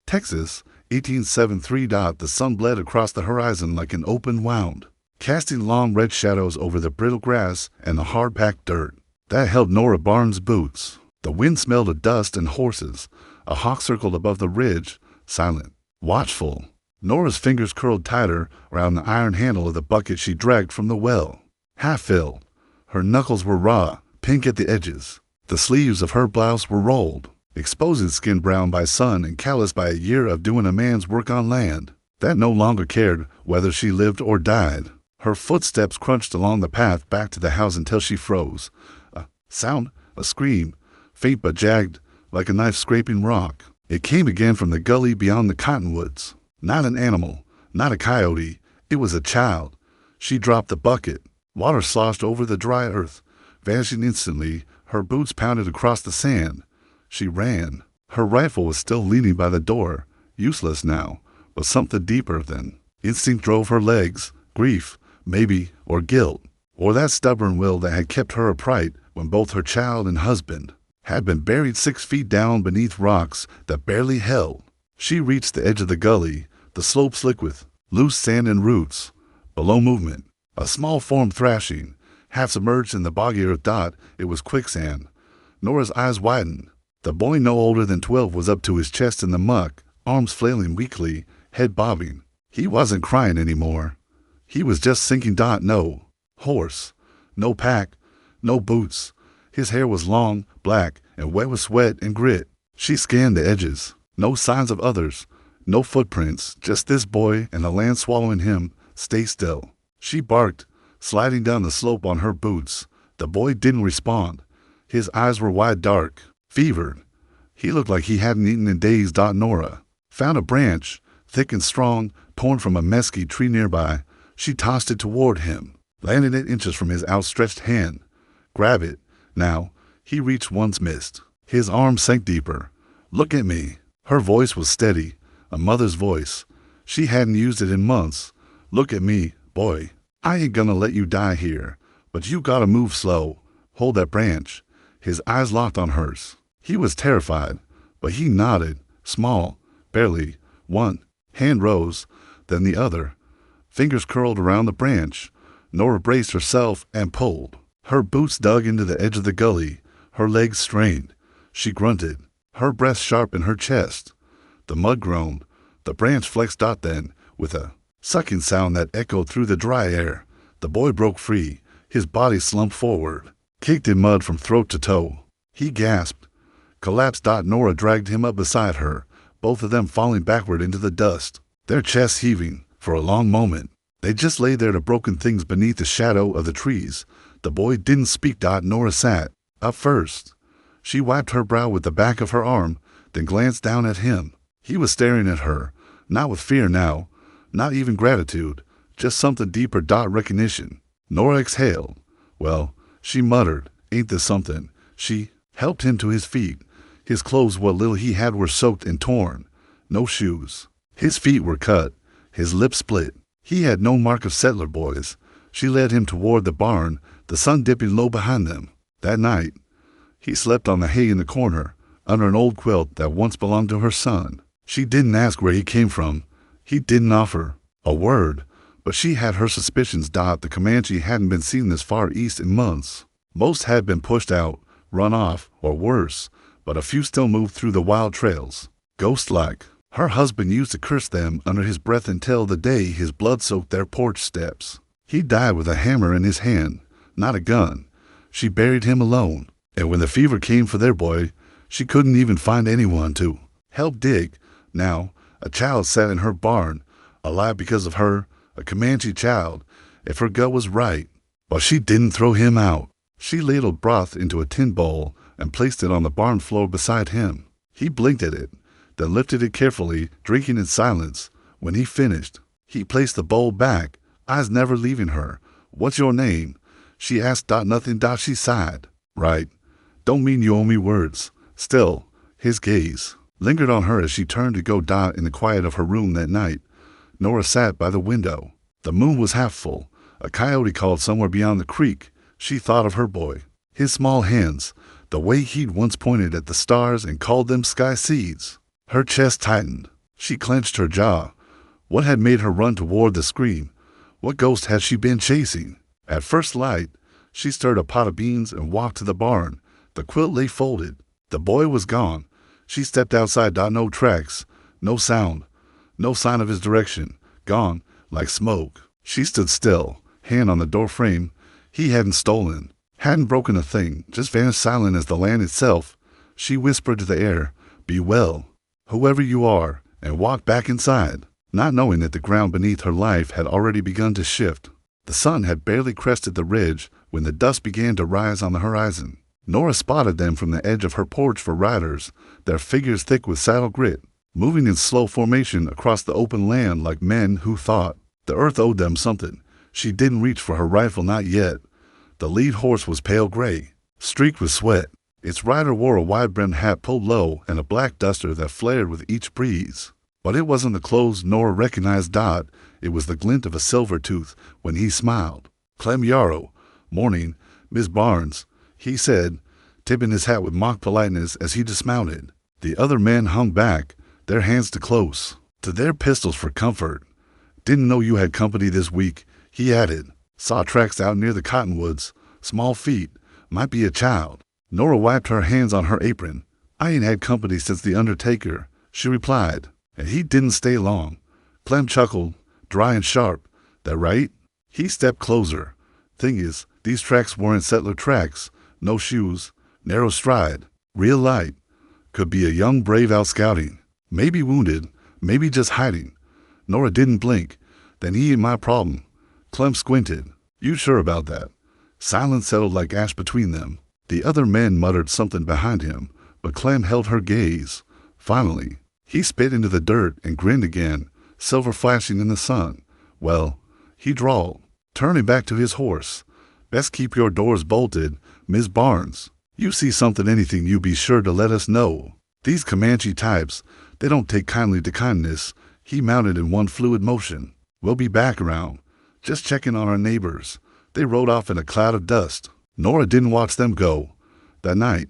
Texas, 1873. The sun bled across the horizon like an open wound, casting long red shadows over the brittle grass and the hard-packed dirt that held Nora Barnes' boots. The wind smelled of dust and horses. A hawk circled above the ridge, silent, watchful. Nora's fingers curled tighter around the iron handle of the bucket she dragged from the well. Half filled. Her knuckles were raw, pink at the edges. The sleeves of her blouse were rolled, exposing skin browned by sun and calloused by a year of doing a man's work on land that no longer cared whether she lived or died. Her footsteps crunched along the path back to the house until she froze. A sound, a scream, faint but jagged, like a knife scraping rock. It came again from the gully beyond the cottonwoods. Not an animal, not a coyote. It was a child. She dropped the bucket. Water sloshed over the dry earth, vanishing instantly. Her boots pounded across the sand. She ran. Her rifle was still leaning by the door, useless now, but something deeper than instinct drove her legs. Grief, maybe, or guilt, or that stubborn will that had kept her upright when both her child and husband had been buried 6 feet down beneath rocks that barely held. She reached the edge of the gully, the slope slick with loose sand and roots. Below movement, a small form thrashing, half submerged in the boggy earth. It was Quicksand. Nora's eyes widened. The boy no older than 12 was up to his chest in the muck, arms flailing weakly, head bobbing. He wasn't crying anymore. He was just sinking. No horse, no pack, no boots. His hair was long, black, and wet with sweat and grit. She scanned the edges. No signs of others, no footprints, just this boy and the land swallowing him. Stay still. She barked, sliding down the slope on her boots. The boy didn't respond. His eyes were wide, dark, fevered. He looked like he hadn't eaten in days. Nora found a branch, thick and strong, torn from a mesquite tree nearby. She tossed it toward him, landing it inches from his outstretched hand. Grab it. Now. He reached once, missed. His arm sank deeper. Look at me. Her voice was steady, a mother's voice. She hadn't used it in months. Look at me, boy. I ain't gonna let you die here, but you gotta move slow. Hold that branch. His eyes locked on hers. He was terrified, but he nodded, small, barely. One hand rose, then the other. Fingers curled around the branch. Nora braced herself and pulled. Her boots dug into the edge of the gully. Her legs strained. She grunted, her breath sharp in her chest. The mud groaned. The branch flexed. Then, with a sucking sound that echoed through the dry air, the boy broke free. His body slumped forward, kicked in mud from throat to toe. He gasped, collapsed. Nora dragged him up beside her, both of them falling backward into the dust, their chests heaving. For a long moment, they just lay there, the broken things beneath the shadow of the trees. The boy didn't speak. Nora sat up first. She wiped her brow with the back of her arm, then glanced down at him. He was staring at her, not with fear now, not even gratitude, just something deeper. Recognition. Nora exhaled. Well, she muttered, ain't this something? She helped him to his feet. His clothes, what little he had, were soaked and torn. No shoes. His feet were cut. His lips split. He had no mark of settler boys. She led him toward the barn, the sun dipping low behind them. That night, he slept on the hay in the corner, under an old quilt that once belonged to her son. She didn't ask where he came from. He didn't offer a word, but she had her suspicions. The Comanche hadn't been seen this far east in months. Most had been pushed out, run off, or worse, but a few still moved through the wild trails, ghost-like. Her husband used to curse them under his breath until the day his blood soaked their porch steps. He died with a hammer in his hand, not a gun. She buried him alone, and when the fever came for their boy, she couldn't even find anyone to help dig. Now, a child sat in her barn, alive because of her, a Comanche child, if her gut was right. But she didn't throw him out. She ladled broth into a tin bowl and placed it on the barn floor beside him. He blinked at it, then lifted it carefully, drinking in silence. When he finished, he placed the bowl back, eyes never leaving her. What's your name? She asked. Nothing. She sighed. Right. Don't mean you owe me words. Still, his gaze lingered on her as she turned to go. In the quiet of her room that night, Nora sat by the window. The moon was half full. A coyote called somewhere beyond the creek. She thought of her boy, his small hands, the way he'd once pointed at the stars and called them sky seeds. Her chest tightened. She clenched her jaw. What had made her run toward the scream? What ghost had she been chasing? At first light, she stirred a pot of beans and walked to the barn. The quilt lay folded. The boy was gone. She stepped outside. No tracks, no sound, no sign of his direction. Gone, like smoke. She stood still, hand on the door frame. He hadn't stolen, hadn't broken a thing, just vanished silent as the land itself. She whispered to the air, "Be well, whoever you are," and walked back inside, not knowing that the ground beneath her life had already begun to shift. The sun had barely crested the ridge when the dust began to rise on the horizon. Nora spotted them from the edge of her porch for riders, their figures thick with saddle grit, moving in slow formation across the open land like men who thought the earth owed them something. She didn't reach for her rifle, not yet. The lead horse was pale gray, streaked with sweat. Its rider wore a wide-brimmed hat pulled low and a black duster that flared with each breeze. But it wasn't the clothes Nora recognized Dot. It was the glint of a silver tooth when he smiled. "Clem Yarrow. Morning, Miss Barnes," he said, tipping his hat with mock politeness as he dismounted. The other men hung back, their hands close to their pistols for comfort. "Didn't know you had company this week," he added. "Saw tracks out near the cottonwoods. Small feet. Might be a child." Nora wiped her hands on her apron. "I ain't had company since the undertaker," she replied. "And he didn't stay long." Clem chuckled, dry and sharp. "That right?" He stepped closer. "Thing is, these tracks weren't settler tracks. No shoes, narrow stride, real light. Could be a young brave out scouting. Maybe wounded, maybe just hiding." Nora didn't blink. "Then he ain't my problem." Clem squinted. "You sure about that?" Silence settled like ash between them. The other men muttered something behind him, but Clem held her gaze. Finally, he spit into the dirt and grinned again, silver flashing in the sun. "Well," he drawled, turning back to his horse, "best keep your doors bolted, Miss Barnes. You see something, anything, you be sure to let us know. These Comanche types, they don't take kindly to kindness." He mounted in one fluid motion. "We'll be back around. Just checking on our neighbors." They rode off in a cloud of dust. Nora didn't watch them go. That night,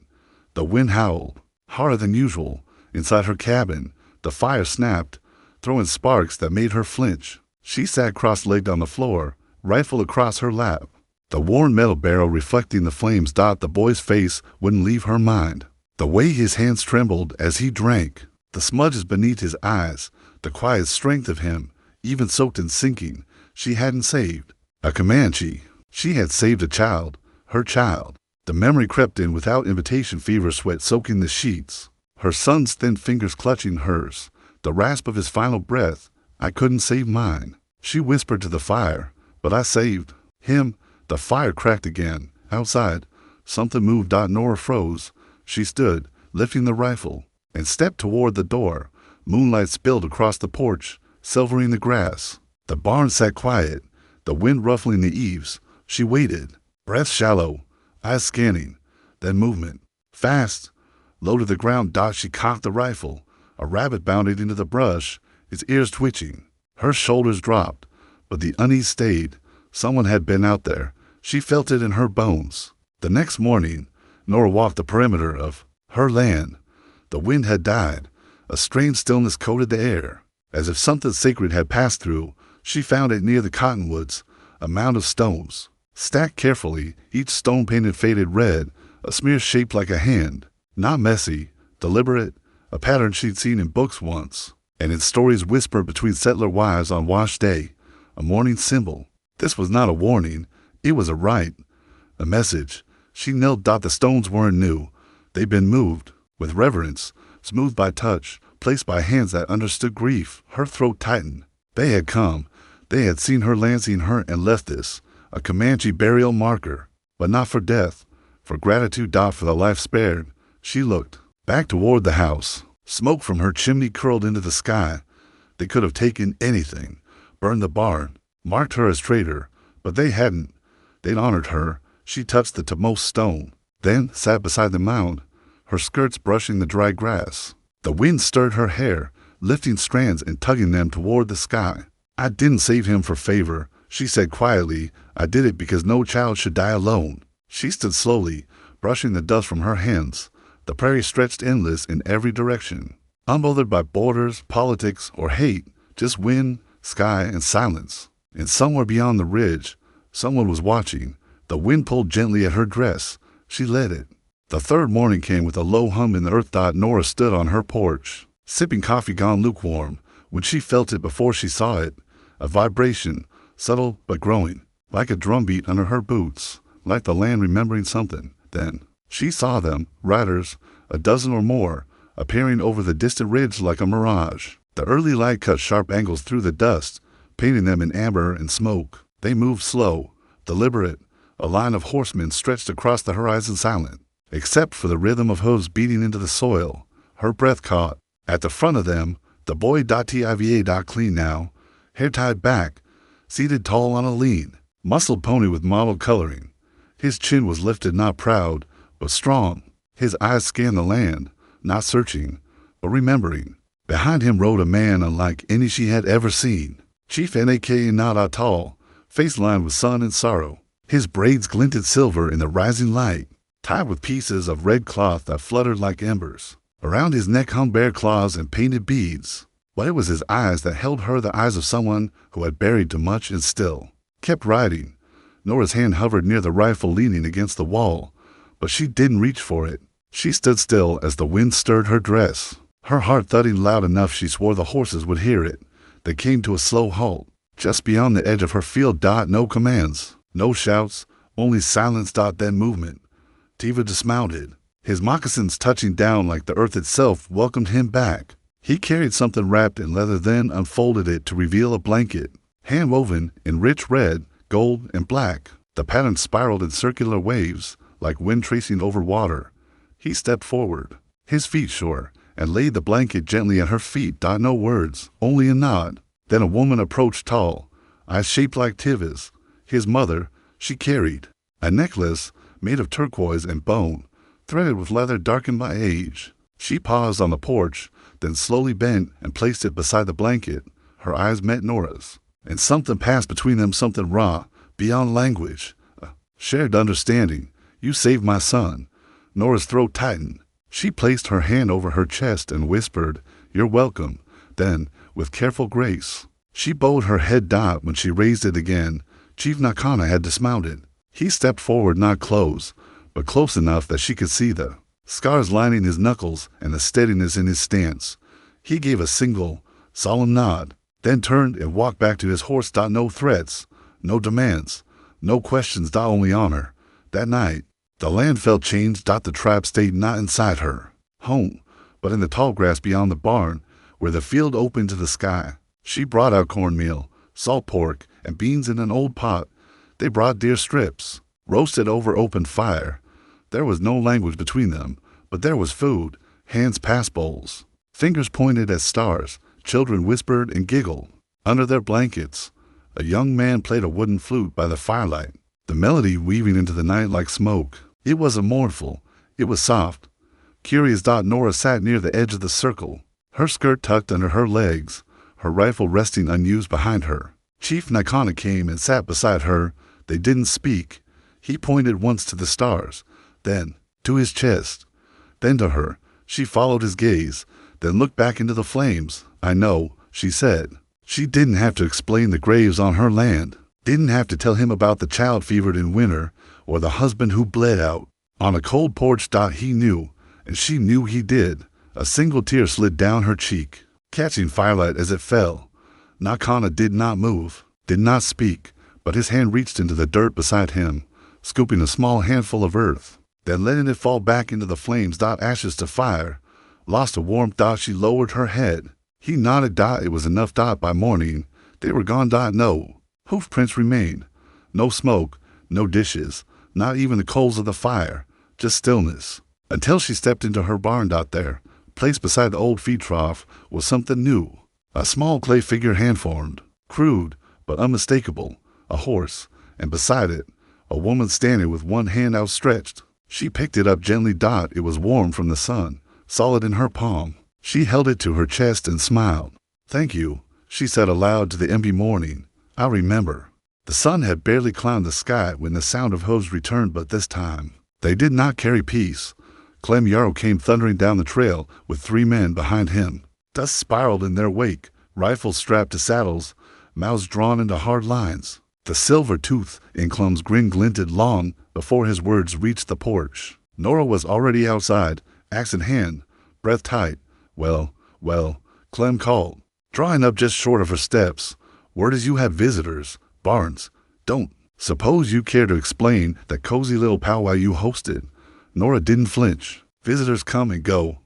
the wind howled, harder than usual. Inside her cabin, the fire snapped, throwing sparks that made her flinch. She sat cross-legged on the floor, rifle across her lap. The worn metal barrel reflecting the flames. The boy's face wouldn't leave her mind. The way his hands trembled as he drank, the smudges beneath his eyes, the quiet strength of him, even soaked in sinking. She hadn't saved a Comanche. She had saved a child, her child. The memory crept in without invitation, fever sweat soaking the sheets. Her son's thin fingers clutching hers, the rasp of his final breath. "I couldn't save mine," she whispered to the fire, "but I saved him." The fire cracked again. Outside, something moved. Nora froze. She stood, lifting the rifle, and stepped toward the door. Moonlight spilled across the porch, silvering the grass. The barn sat quiet, the wind ruffling the eaves. She waited, breath shallow, eyes scanning. Then movement. Fast, low to the ground. She cocked the rifle. A rabbit bounded into the brush, its ears twitching. Her shoulders dropped, but the unease stayed. Someone had been out there. She felt it in her bones. The next morning, Nora walked the perimeter of her land. The wind had died. A strange stillness coated the air, as if something sacred had passed through. She found it near the cottonwoods, a mound of stones, stacked carefully, each stone painted faded red, a smear shaped like a hand. Not messy, deliberate, a pattern she'd seen in books once, and in stories whispered between settler wives on wash day, a morning symbol. This was not a warning, it was a rite, a message. She knelt. The stones weren't new. They'd been moved, with reverence, smoothed by touch, placed by hands that understood grief. Her throat tightened. They had come. They had seen her land, seen her, and left this, a Comanche burial marker. But not for death, for gratitude. For the life spared. She looked back toward the house. Smoke from her chimney curled into the sky. They could have taken anything, burned the barn, marked her as traitor, but they hadn't. They'd honored her. She touched the topmost stone, then sat beside the mound, her skirts brushing the dry grass. The wind stirred her hair, lifting strands and tugging them toward the sky. "I didn't save him for favor," she said quietly. "I did it because no child should die alone." She stood slowly, brushing the dust from her hands. The prairie stretched endless in every direction. unbothered by borders, politics, or hate, just wind, sky, and silence. And somewhere beyond the ridge, someone was watching. The wind pulled gently at her dress. She let it. The third morning came with a low hum in the earth. Nora stood on her porch, sipping coffee gone lukewarm, when she felt it before she saw it. A vibration, subtle but growing, like a drumbeat under her boots, like the land remembering something. Then she saw them, riders, a dozen or more, appearing over the distant ridge like a mirage. The early light cut sharp angles through the dust, painting them in amber and smoke. They moved slow, deliberate. A line of horsemen stretched across the horizon silent, except for the rhythm of hooves beating into the soil. Her breath caught. At the front of them, the boy tiva clean now, hair tied back, seated tall on a lean, muscled pony with mottled coloring. His chin was lifted, not proud, but strong. His eyes scanned the land, not searching, but remembering. Behind him rode a man unlike any she had ever seen. Chief N.A.K. not tall, face lined with sun and sorrow. His braids glinted silver in the rising light, tied with pieces of red cloth that fluttered like embers. Around his neck hung bear claws and painted beads. But it was his eyes that held her, the eyes of someone who had buried too much and still kept riding. Nora's hand hovered near the rifle leaning against the wall, but she didn't reach for it. She stood still as the wind stirred her dress, her heart thudding loud enough she swore the horses would hear it. They came to a slow halt, just beyond the edge of her field. No commands, no shouts, only silence. Then movement. Tiva dismounted, his moccasins touching down like the earth itself welcomed him back. He carried something wrapped in leather, then unfolded it to reveal a blanket, hand-woven in rich red, gold, and black. The pattern spiraled in circular waves, like wind tracing over water. He stepped forward, his feet sure, and laid the blanket gently at her feet. No words, only a nod. Then a woman approached, tall, eyes shaped like Tiva's, his mother. She carried a necklace made of turquoise and bone, threaded with leather darkened by age. She paused on the porch, then slowly bent and placed it beside the blanket. Her eyes met Nora's, and something passed between them, something raw, beyond language, a shared understanding. You saved my son. Nora's throat tightened. She placed her hand over her chest and whispered, "You're welcome." Then, with careful grace, she bowed her head. When she raised it again, Chief Nakana had dismounted. He stepped forward, not close, but close enough that she could see the scars lining his knuckles and the steadiness in his stance. He gave a single, solemn nod, then turned and walked back to his horse. No threats, no demands, no questions. Only honor. That night, the land felt changed. The tribe stayed not inside her home, but in the tall grass beyond the barn, where the field opened to the sky. She brought out cornmeal, salt pork, and beans in an old pot. They brought deer strips, roasted over open fire. There was no language between them, but there was food. Hands passed bowls, fingers pointed at stars. Children whispered and giggled under their blankets. A young man played a wooden flute by the firelight, the melody weaving into the night like smoke. It wasn't mournful, it was soft. Curious. Nora sat near the edge of the circle, her skirt tucked under her legs, her rifle resting unused behind her. Chief Nakana came and sat beside her. They didn't speak. He pointed once to the stars, then to his chest, then to her. She followed his gaze, then looked back into the flames. "I know," she said. She didn't have to explain the graves on her land, didn't have to tell him about the child fevered in winter, or the husband who bled out on a cold porch. He knew, and she knew he did. A single tear slid down her cheek, catching firelight as it fell. Nakana did not move, did not speak, but his hand reached into the dirt beside him, scooping a small handful of earth, then letting it fall back into the flames. Ashes to fire, lost a warmth. She lowered her head. He nodded. It was enough. By morning, they were gone. No hoof prints remained, no smoke, no dishes, not even the coals of the fire, just stillness. Until she stepped into her barn. There, placed beside the old feed trough, was something new. A small clay figure, hand-formed, crude but unmistakable, a horse, and beside it, a woman standing with one hand outstretched. She picked it up gently. It was warm from the sun, solid in her palm. She held it to her chest and smiled. "Thank you," she said aloud to the empty morning. "I'll remember." The sun had barely climbed the sky when the sound of hooves returned, but this time they did not carry peace. Clem Yarrow came thundering down the trail with 3 men behind him. Dust spiraled in their wake, rifles strapped to saddles, mouths drawn into hard lines. The silver tooth in Clem's grin glinted long before his words reached the porch. Nora was already outside, axe in hand, breath tight. Well, Clem called, drawing up just short of her steps. Word is you have visitors. Barnes, don't. Suppose you care to explain that cozy little powwow you hosted. Nora didn't flinch. Visitors come and go.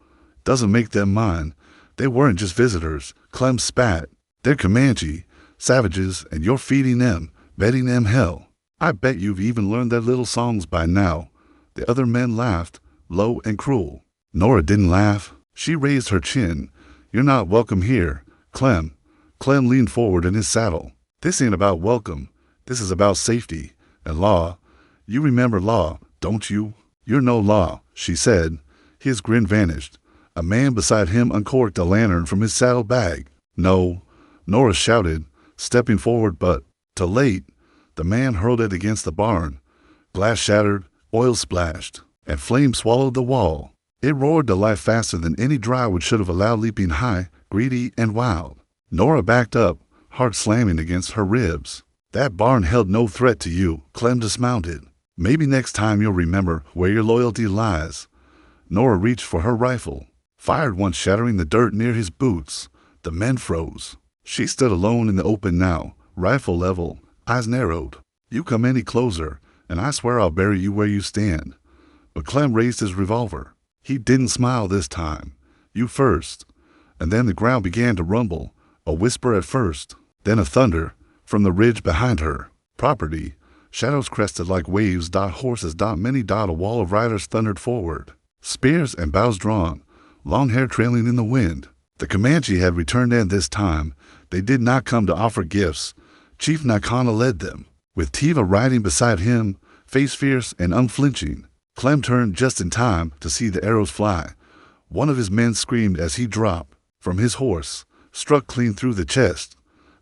Doesn't make them mine. They weren't just visitors. Clem spat. They're Comanche, savages, and you're feeding them, betting them hell. I bet you've even learned their little songs by now. The other men laughed, low and cruel. Nora didn't laugh. She raised her chin. You're not welcome here, Clem. Clem leaned forward in his saddle. This ain't about welcome. This is about safety and law. You remember law, don't you? You're no law, she said. His grin vanished. A man beside him uncorked a lantern from his saddle bag. No, Nora shouted, stepping forward, but too late. The man hurled it against the barn. Glass shattered, oil splashed, and flame swallowed the wall. It roared to life faster than any drywood should have allowed, leaping high, greedy, and wild. Nora backed up, heart slamming against her ribs. That barn held no threat to you. Clem dismounted. Maybe next time you'll remember where your loyalty lies. Nora reached for her rifle, fired once, shattering the dirt near his boots. The men froze. She stood alone in the open now, rifle level, eyes narrowed. You come any closer, and I swear I'll bury you where you stand. But Clem raised his revolver. He didn't smile this time. You first. And then the ground began to rumble, a whisper at first, then a thunder from the ridge behind her. Property. Shadows crested like waves, horses, many, a wall of riders thundered forward. Spears and bows drawn, long hair trailing in the wind. The Comanche had returned, and this time they did not come to offer gifts. Chief Nakana led them, with Tiva riding beside him, face fierce and unflinching. Clem turned just in time to see the arrows fly. One of his men screamed as he dropped from his horse, struck clean through the chest.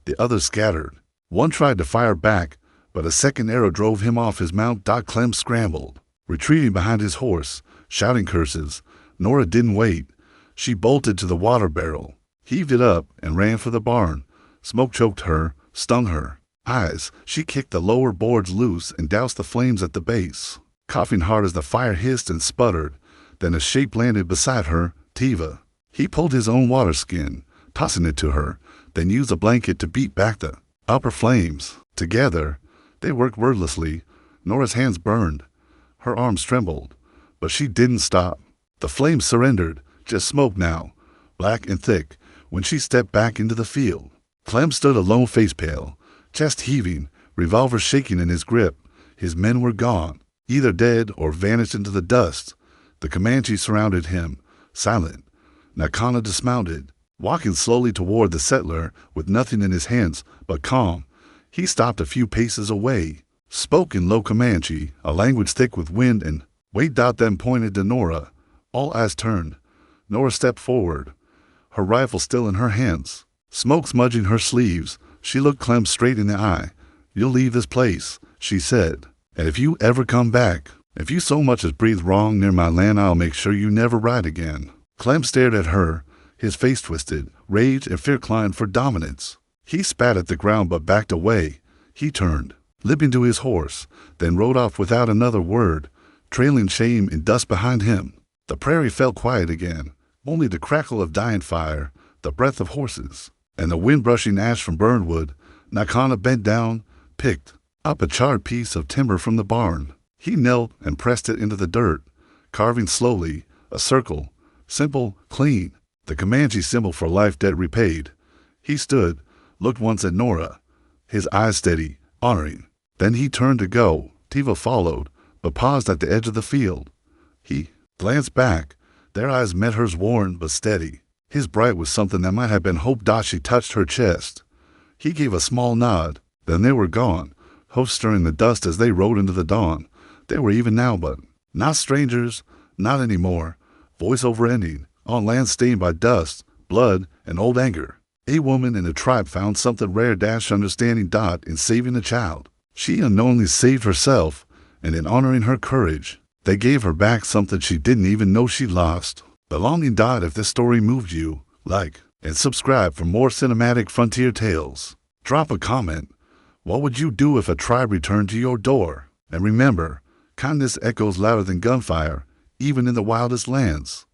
The others scattered. One tried to fire back, but a second arrow drove him off his mount. Clem scrambled, retreating behind his horse, shouting curses. Nora didn't wait. She bolted to the water barrel, heaved it up, and ran for the barn. Smoke choked her, stung her eyes. She kicked the lower boards loose and doused the flames at the base, coughing hard as the fire hissed and sputtered. Then a shape landed beside her, Tiva. He pulled his own water skin, tossing it to her, then used a blanket to beat back the upper flames. Together, they worked wordlessly. Nora's hands burned. Her arms trembled, but she didn't stop. The flames surrendered, just smoke now, black and thick, when she stepped back into the field. Clem stood alone, face pale, chest heaving, revolver shaking in his grip. His men were gone, either dead or vanished into the dust. The Comanche surrounded him, silent. Nakana dismounted, walking slowly toward the settler with nothing in his hands but calm. He stopped a few paces away, spoke in low Comanche, a language thick with wind and weight. Then pointed to Nora. All eyes turned. Nora stepped forward, her rifle still in her hands, smoke smudging her sleeves. She looked Clem straight in the eye. You'll leave this place, she said, and if you ever come back, if you so much as breathe wrong near my land, I'll make sure you never ride again. Clem stared at her, his face twisted. Rage and fear climbed for dominance. He spat at the ground but backed away. He turned, limping to his horse, then rode off without another word, trailing shame and dust behind him. The prairie felt quiet again, only the crackle of dying fire, the breath of horses, and the wind brushing ash from burned wood. Nakana bent down, picked up a charred piece of timber from the barn. He knelt and pressed it into the dirt, carving slowly, a circle, simple, clean, the Comanche symbol for life debt repaid. He stood, looked once at Nora, his eyes steady, honoring. Then he turned to go. Tiva followed, but paused at the edge of the field. He glanced back. Their eyes met hers, worn but steady. His bright was something that might have been hope. She touched her chest. He gave a small nod. Then they were gone, hope stirring the dust as they rode into the dawn. They were even now, but not strangers, not anymore. Voice over ending, on land stained by dust, blood, and old anger. A woman in the tribe found something rare, understanding in saving a child. She unknowingly saved herself, and in honoring her courage, They gave her back something she didn't even know she lost. Belonging. If this story moved you, like and subscribe for more cinematic frontier tales. Drop a comment. What would you do if a tribe returned to your door? And remember, kindness echoes louder than gunfire, even in the wildest lands.